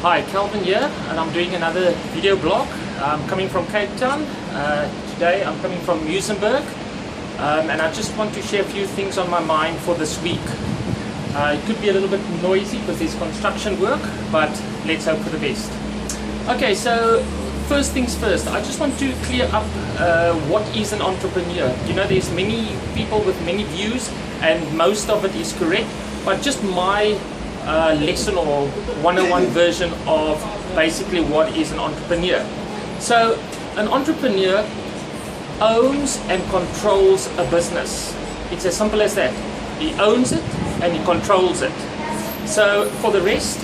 Hi, Calvin here, and I'm doing another video blog. I'm coming from Cape Town. Today I'm coming from Muizenberg, and I just want to share a few things on my mind for this week. It could be a little bit noisy because there's construction work, but let's hope for the best. Okay, so first things first, I just want to clear up what is an entrepreneur. You know, there's many people with many views, and most of it is correct, but just my lesson or 101 version of basically what is an entrepreneur. So an entrepreneur owns and controls a business. It's as simple as that. He owns it and he controls it. So for the rest,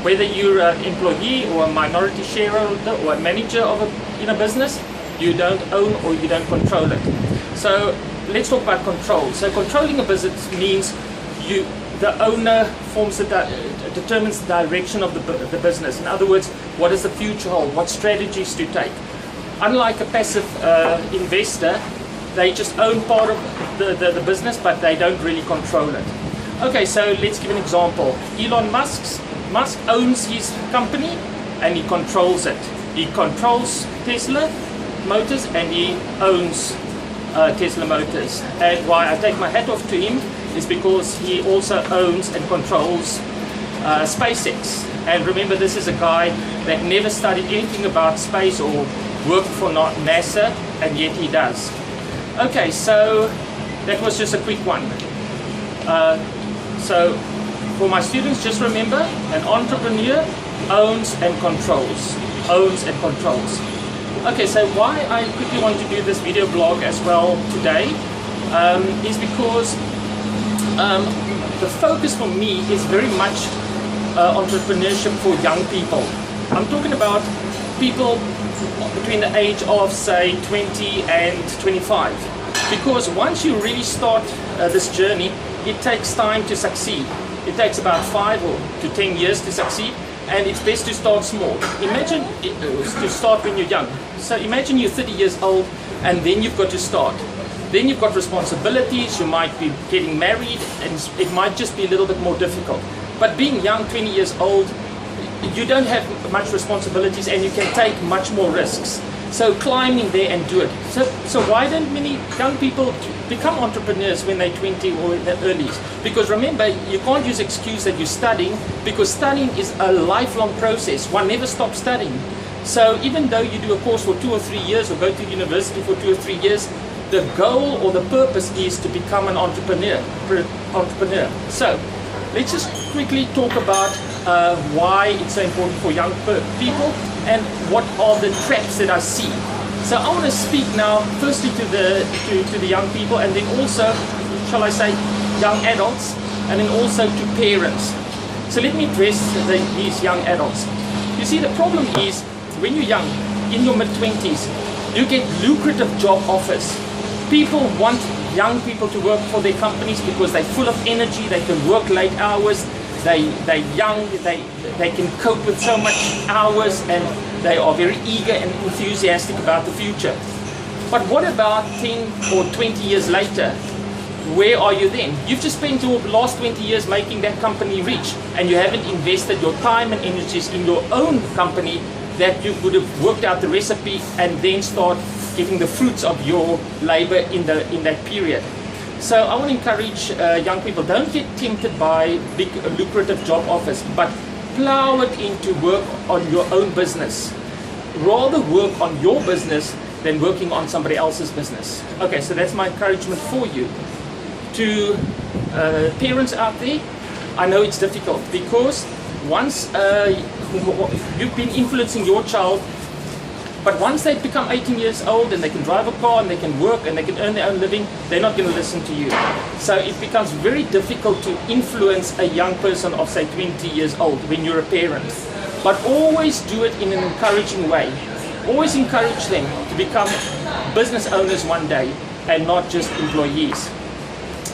whether you're an employee or a minority shareholder or a manager of a business, you don't own or you don't control it. So let's talk about control. So controlling a business means the owner determines the direction of the business. In other words, what does the future hold? What strategies to take? Unlike a passive investor, they just own part of the business, but they don't really control it. Okay, so let's give an example. Elon Musk owns his company and he controls it. He controls Tesla Motors and he owns Tesla Motors. And why I take my hat off to him is because he also owns and controls SpaceX. And remember, this is a guy that never studied anything about space or worked for NASA, and yet he does. Okay, so that was just a quick one. So for my students, just remember, an entrepreneur owns and controls. Owns and controls. Okay, so why I quickly want to do this video blog as well today is because the focus for me is very much entrepreneurship for young people. I'm talking about people between the age of say 20 and 25, because once you really start this journey, it takes time to succeed. It takes about 5 to 10 years to succeed, and it's best to start small. Imagine to start when you're young. So imagine you're 30 years old and then you've got to start. Then you've got responsibilities, you might be getting married, and it might just be a little bit more difficult. But being young, 20 years old, you don't have much responsibilities and you can take much more risks. So climb in there and do it. So why don't many young people become entrepreneurs when they're 20 or in their earlies? Because remember, you can't use excuse that you're studying, because studying is a lifelong process. One never stops studying. So even though you do a course for 2 or 3 years or go to university for 2 or 3 years, the goal or the purpose is to become an entrepreneur. So let's just quickly talk about why it's so important for young people and what are the traps that I see. So I want to speak now firstly to the young people, and then also, shall I say, young adults, and then also to parents. So let me address these young adults. You see, the problem is when you're young, in your mid-20s, you get lucrative job offers. People want young people to work for their companies because they're full of energy, they can work late hours, they're young, they can cope with so much hours, and they are very eager and enthusiastic about the future. But what about 10 or 20 years later? Where are you then? You've just spent your last 20 years making that company rich, and you haven't invested your time and energies in your own company that you would have worked out the recipe and then start getting the fruits of your labor in that period. So I want to encourage young people, don't get tempted by big lucrative job offers, but plow it into work on your own business. Rather work on your business than working on somebody else's business. Okay, so that's my encouragement for you. To parents out there, I know it's difficult because once you've been influencing your child, but once they become 18 years old and they can drive a car and they can work and they can earn their own living, they're not going to listen to you. So it becomes very difficult to influence a young person of say 20 years old when you're a parent. But always do it in an encouraging way. Always encourage them to become business owners one day and not just employees.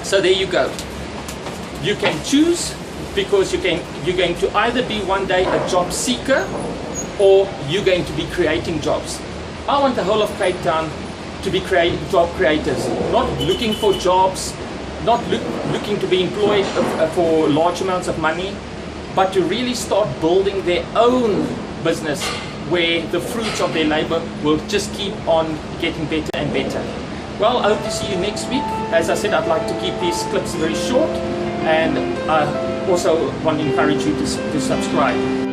So there you go. You can choose, because you're going to either be one day a job seeker or you're going to be creating jobs. I want the whole of Cape Town to be job creators, not looking for jobs, not looking to be employed for large amounts of money, but to really start building their own business where the fruits of their labor will just keep on getting better and better. Well, I hope to see you next week. As I said, I'd like to keep these clips very short, and I also want to encourage you to subscribe.